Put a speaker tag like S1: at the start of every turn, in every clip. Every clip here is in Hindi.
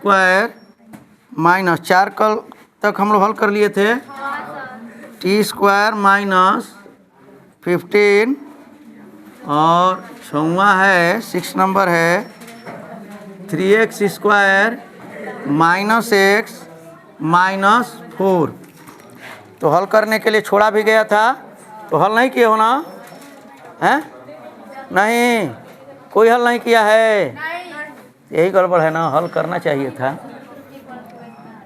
S1: स्क्वायर माइनस 4 कल तक हम लोग हल कर लिए थे। टी स्क्वायर माइनस 15 और 6वां है 6 नंबर है 3x square minus x minus 4। तो हल करने के लिए छोड़ा भी गया था, तो हल नहीं किए हो ना? हैं? नहीं, कोई हल नहीं किया है, यही गड़बड़ है ना, हल करना चाहिए था।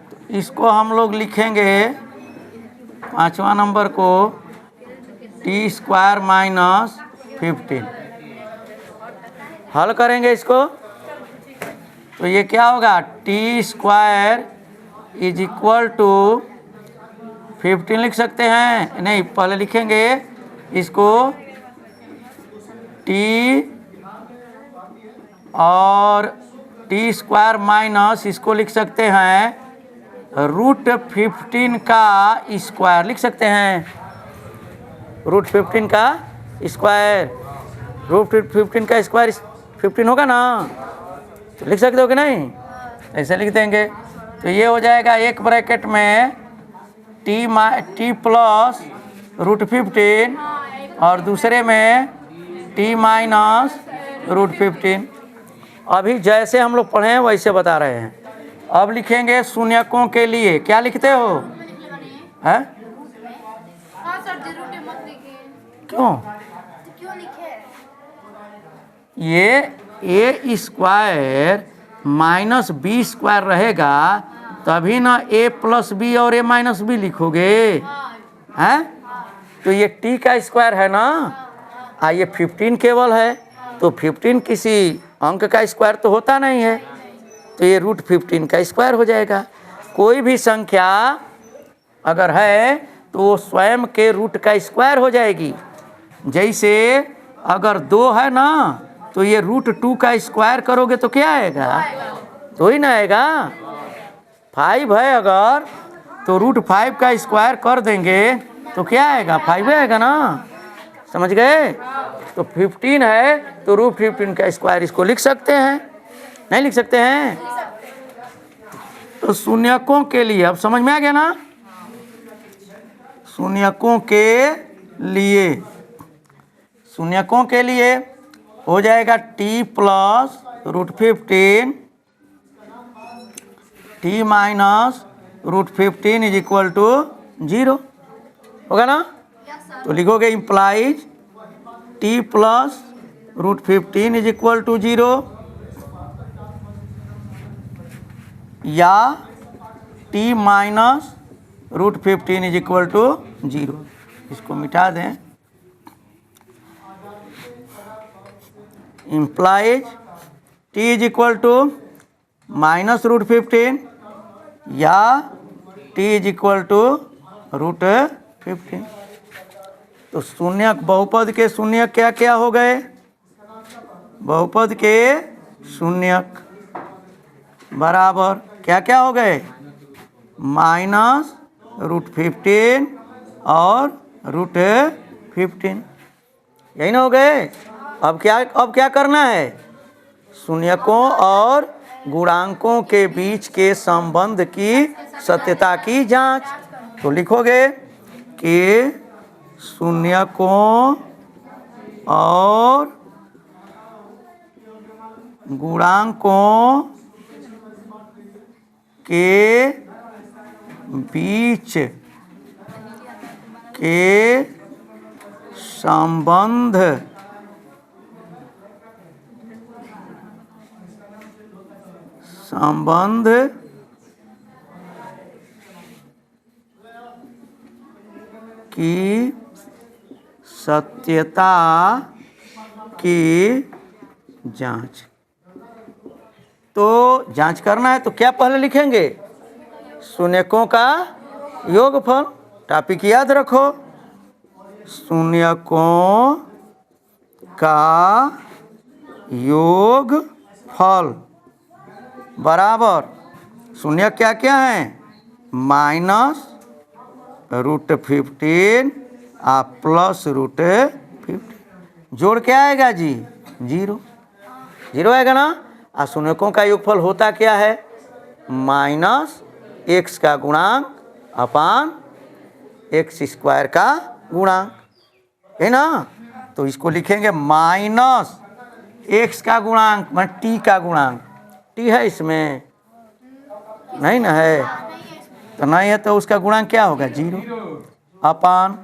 S1: तो इसको हम लोग लिखेंगे 5वां नंबर को टी स्क्वायर माइनस 15 हल करेंगे इसको। तो ये क्या होगा, T square is equal to 15 लिख सकते हैं, नहीं पहले लिखेंगे इसको टी और टी स्क्वायर माइनस इसको लिख सकते हैं रूट 15 का स्क्वायर लिख सकते हैं, रूट 15 का स्क्वायर, रूट 15 का स्क्वायर 15 होगा ना, तो लिख सकते हो कि नहीं? ऐसे लिख देंगे। तो ये हो जाएगा एक ब्रैकेट में टी प्लस रूट 15 और दूसरे में टी माइनस रूट 15। अभी जैसे हम लोग पढ़े हैं वैसे बता रहे हैं। अब लिखेंगे शून्यकों के लिए, क्या लिखते हो? हैं? क्यों? ये ए स्क्वायर माइनस बी स्क्वायर रहेगा तभी ना ए प्लस बी और ए माइनस बी लिखोगे, हैं? तो ये टी का स्क्वायर है ना, ये 15 केवल है, तो 15 किसी अंक का स्क्वायर तो होता नहीं है, तो ये रूट 15 का स्क्वायर हो जाएगा। कोई भी संख्या अगर है तो वो स्वयं के रूट का स्क्वायर हो जाएगी। जैसे अगर 2 है ना, तो ये रूट 2 का स्क्वायर करोगे तो क्या आएगा? 2 ही ना आएगा। 5 है अगर, तो रूट 5 का स्क्वायर कर देंगे तो क्या आएगा? 5 आएगा ना, समझ गए? तो 15 है तो रूट 15 का स्क्वायर इसको लिख सकते हैं, नहीं लिख सकते हैं? तो शून्यकों के लिए अब समझ में आ गया ना? शून्यकों के लिए हो जाएगा T plus root 15 T minus root 15 is equal to 0 होगा ना। तो लिखोगे implies T plus root 15 is equal to 0 या T minus root 15 is equal to 0। इसको मिटा दें, implies T is equal to minus root 15 या T is equal to root 15। तो शून्यक बहुपद के शून्यक क्या क्या हो गए? बहुपद के शून्यक बराबर क्या क्या हो गए? माइनस रूट 15 और रूट 15, यही ना हो गए। अब क्या करना है? शून्यकों और गुणांकों के बीच के संबंध की सत्यता की जांच। तो लिखोगे कि शून्यकों और गुणांकों के बीच के संबंध की सत्यता की जांच। तो जांच करना है तो क्या पहले लिखेंगे? शून्यकों का योगफल। टॉपिक याद रखो, शून्यकों का योगफल बराबर शून्य क्या क्या है? Minus root 15 plus root 15। जोड़ क्या आएगा जी? 0 आएगा ना। शून्यकों का योगफल होता क्या है? माइनस एक्स का गुणांक अपान एक्स स्क्वायर का गुणांक, है ना। तो इसको लिखेंगे माइनस एक्स का गुणांक मतलब टी का गुणांक। टी है इसमें? नहीं ना है, तो नहीं है तो उसका गुणांक क्या होगा 0 अपान,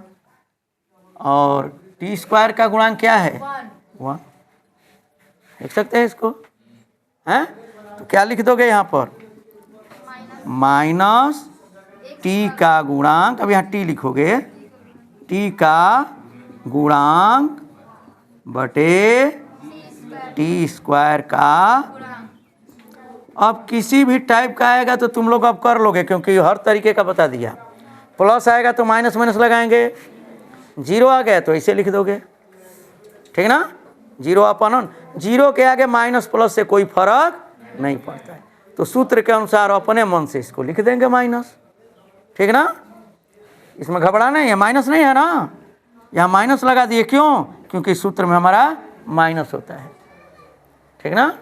S1: और टी स्क्वायर का गुणांक क्या है 1। लिख सकते हैं इसको, हैं? तो क्या लिख दोगे यहाँ पर? माइनस टी का गुणांक, अब यहाँ टी लिखोगे, टी का गुणांक बटे टी स्क्वायर का। अब किसी भी टाइप का आएगा तो तुम लोग अब कर लोगे, क्योंकि हर तरीके का बता दिया। प्लस आएगा तो माइनस माइनस लगाएंगे, 0 आ गया तो ऐसे लिख दोगे, ठीक ना। 0 अपन 0 के आगे माइनस प्लस से कोई फर्क नहीं पड़ता है, तो सूत्र के अनुसार अपने मन से इसको लिख देंगे माइनस, ठीक ना। इसमें घबराना नहीं है, माइनस नहीं है ना, यहाँ माइनस लगा दिए, क्यों? क्योंकि सूत्र में हमारा माइनस होता है, ठीक ना,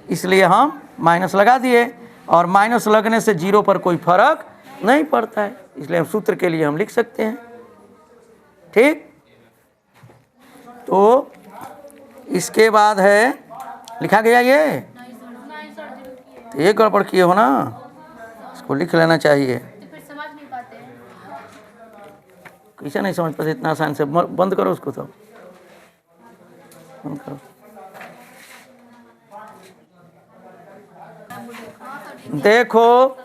S1: इसलिए हम माइनस लगा दिए। और माइनस लगने से 0 पर कोई फर्क नहीं पड़ता है, इसलिए हम सूत्र के लिए हम लिख सकते हैं, ठीक। तो इसके बाद है, लिखा गया ये, तो ये गड़बड़ किए हो ना, इसको लिख लेना चाहिए। कैसे नहीं समझ पाते इतना आसान से? बंद करो उसको, तो बंद करो। देखो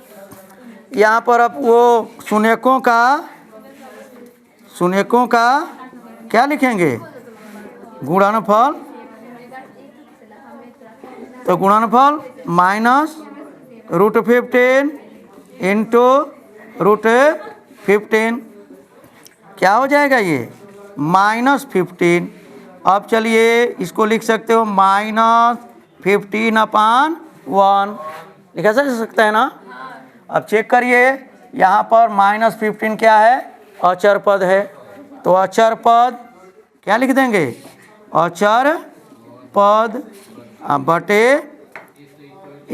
S1: यहाँ पर अब वो शून्यकों का क्या लिखेंगे? गुणनफल। तो गुणनफल माइनस √15 इंटू √15 क्या हो जाएगा ये? -15। अब चलिए इसको लिख सकते हो -15/1 लिखा जा सकता है ना। अब चेक करिए, यहाँ पर -15 क्या है? अचर पद है, तो अचर पद क्या लिख देंगे? अचर पद बटे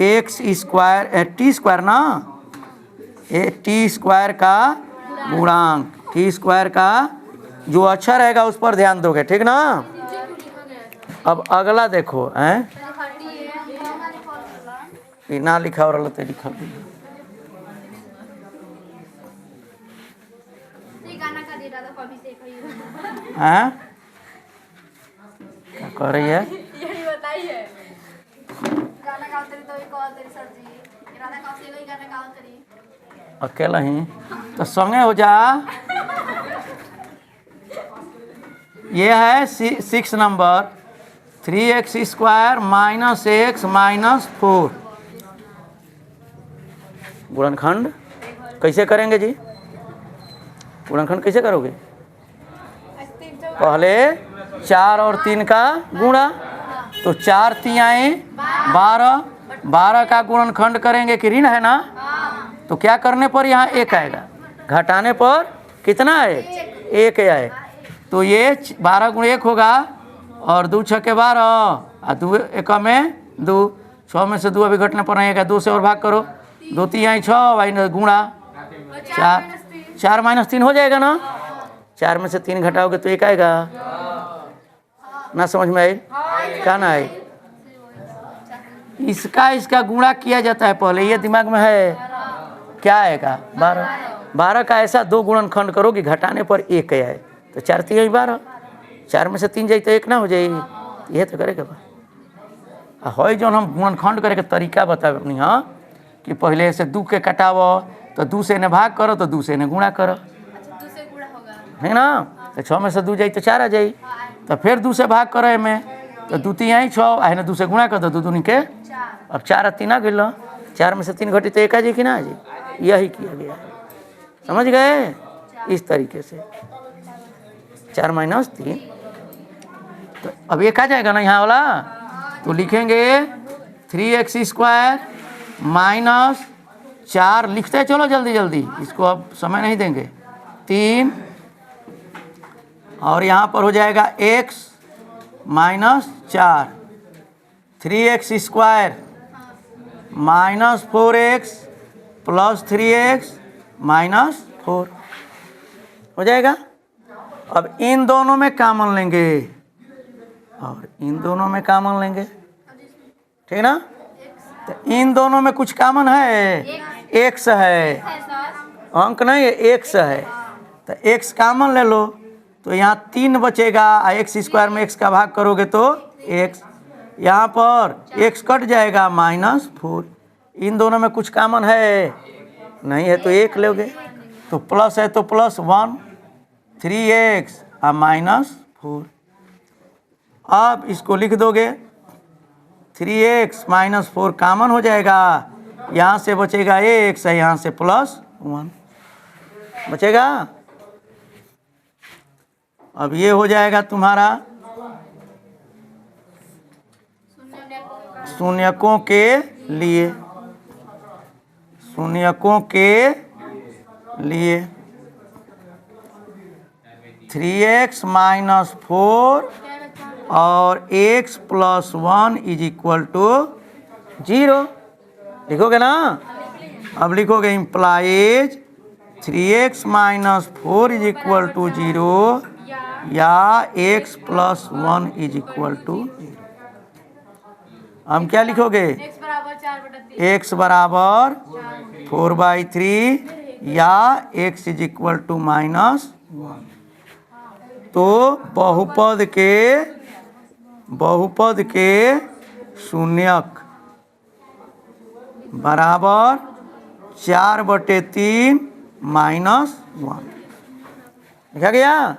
S1: एक्स स्क्वायर, टी स्क्वायर ना, टी स्क्वायर का गुणांक, टी स्क्वायर का जो अक्षर रहेगा उस पर ध्यान दोगे, ठीक ना। अब अगला देखो, हैं ना लिखा और अलग लिखा, हैं क्या कर रही है? अकेला ही तो संगे हो जा। ये है 6 नंबर, 3x स्क्वायर -x -4 गुणनखंड कैसे करेंगे जी? गुणनखंड कैसे करोगे? पहले 4 और 3 का गुणा, तो 4 तिहाई 12, 12 का गुणनखंड करेंगे कि ऋण है ना, तो क्या करने पर यहाँ 1 आएगा, घटाने पर कितना है? 1 आए, तो ये 12 × 1 होगा, और 2 × 6 = 12, और 2 × 1 में 2, 6 में से 2 अभी घटने पर नहीं आएगा, 2 से और भाग करो, 2 तिहाई 6 भाई गुणा 4, 4 - 3 हो जाएगा ना, 4 में से 3 घटाओगे तो 1 आएगा ना। समझ में आई? क्या ना आई? इसका गुणा किया जाता है पहले, ये दिमाग में है, क्या आएगा? 12। 12 का ऐसा 2 गुणनखंड करो कि घटाने पर 1 आए, तो 4 तिहाई 12, 4 में से 3 जाए तो 1 ना हो जाएगी, यह तो करेगा बा। हो जो हम गुणनखंड करे के तरीका बतावे अपनी, हाँ, कि पहले से 2 के कटावो, तो 2 से ने भाग करो, तो 2 से ने गुणा करो, है ना, तो 6 में से 2 जाए तो 4 आ जाए, तो फिर 2 से भाग करो में, तो 2 तिहाई 6 है ना, 2 से गुणा कर दो, 2 दूनी के, अब 4 और 3 आ गए, 4 में से 3 घटी तो 1 आ जाए कि ना आ जाए, यही किया गया है। समझ गए? इस तरीके से 4 - 3, तो अब 1 आ जाएगा ना यहाँ वाला, तो लिखेंगे 3x स्क्वायर -4, लिखते चलो जल्दी जल्दी, इसको अब समय नहीं देंगे, 3, और यहाँ पर हो जाएगा x -4, 3x square -4x plus 3x minus 4 हो जाएगा। अब इन दोनों में कॉमन लेंगे और इन दोनों में कॉमन लेंगे, ठीक ना। तो इन दोनों में कुछ कॉमन है, x है, अंक नहीं है, x है। तो x कॉमन ले लो तो यहाँ 3 बचेगा, एक्स स्क्वायर में x का भाग करोगे तो x, यहाँ पर x कट जाएगा -4। इन दोनों में कुछ कॉमन है नहीं है तो 1 लोगे, तो प्लस है तो +1 3x और -4। अब इसको लिख दोगे 3x -4 कॉमन हो जाएगा, यहाँ से बचेगा x है, यहाँ से +1 बचेगा। अब ये हो जाएगा तुम्हारा शून्यकों के लिए, शून्यकों के लिए 3x -4 और x +1 = 0 लिखोगे ना। अब लिखोगे इम्प्लाइज 3x -4 = 0 या x +1 = 0। हम क्या लिखोगे, x बराबर 4/3 या x = -1। तो बहुपद के शून्यक बराबर 4/3 -1 लिखा गया।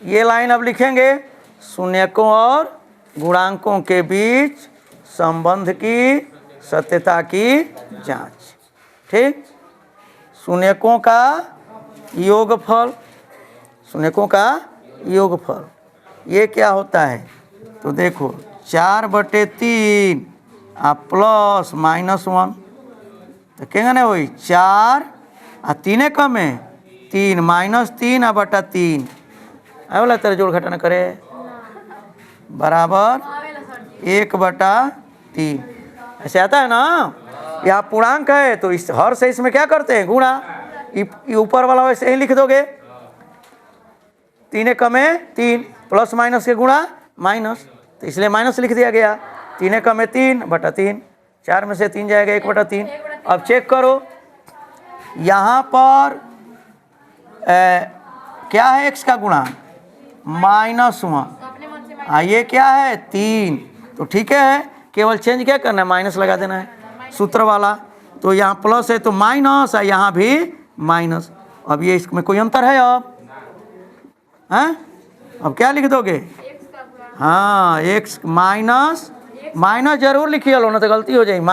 S1: ये लाइन अब लिखेंगे शून्यकों और गुणांकों के बीच संबंध की सत्यता की जांच। ठीक, शून्यकों का योगफल, शून्यकों का योगफल ये क्या होता है, तो देखो 4/3 प्लस -1 तो कहेंगे ना वही 4 और 3 कम है 3 -3 बटा 3 वाला तेरे जोड़ घटाना करे बराबर 1/3 ऐसे आता है ना। यहाँ पूर्णांक है तो इस हर से इसमें क्या करते हैं, गुणा। ऊपर वाला वैसे ही लिख दोगे, 3 कम है 3 प्लस माइनस के गुणा माइनस, तो इसलिए माइनस लिख दिया गया। 3 कम है 3/3, 4 में से 3 जाएगा 1/3। अब चेक करो यहाँ पर क्या है, x का गुणा -1, ये क्या है 3, तो ठीक है, केवल चेंज क्या करना है, माइनस लगा देना है सूत्र वाला। तो यहाँ प्लस है तो माइनस है, यहाँ भी माइनस। अब ये इसमें कोई अंतर है अब हैं, अब क्या लिख दोगे, हाँ x माइनस जरूर लिखिए लो ना तो गलती हो जाएगी,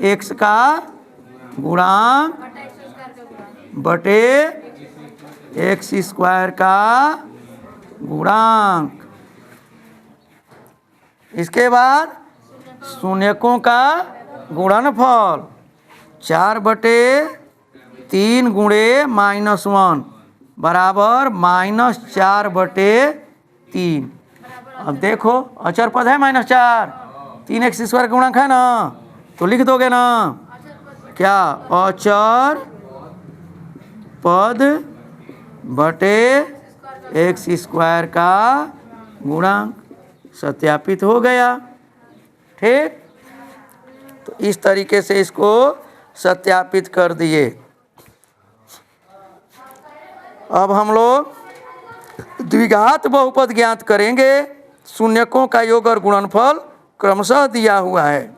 S1: -x का गुणांक बटे x² का गुणांक। इसके बाद शून्यकों का गुणनफल 4/3 गुणे -1 बराबर -4/3। अब देखो अचर पद है -4, 3x² का गुणांक है ना, तो लिख दोगे ना क्या, अचर पद बटे x² का गुणांक, सत्यापित हो गया। ठीक, तो इस तरीके से इसको सत्यापित कर दिए। अब हम लोग द्विघात बहुपद ज्ञात करेंगे। शून्यकों का योग और गुणनफल क्रमशः दिया हुआ है,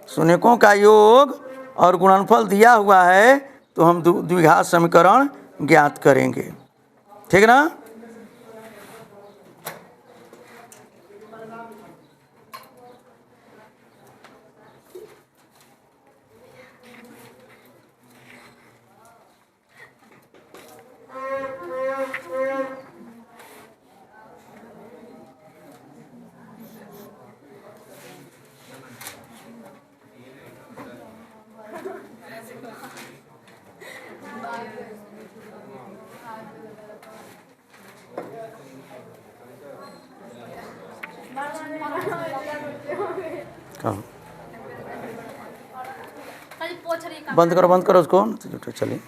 S1: शून्यकों का योग और गुणनफल दिया हुआ है, तो हम द्विघात समीकरण ज्ञात करेंगे। ठीक ना। कहो बंद करो उसको, चलिए।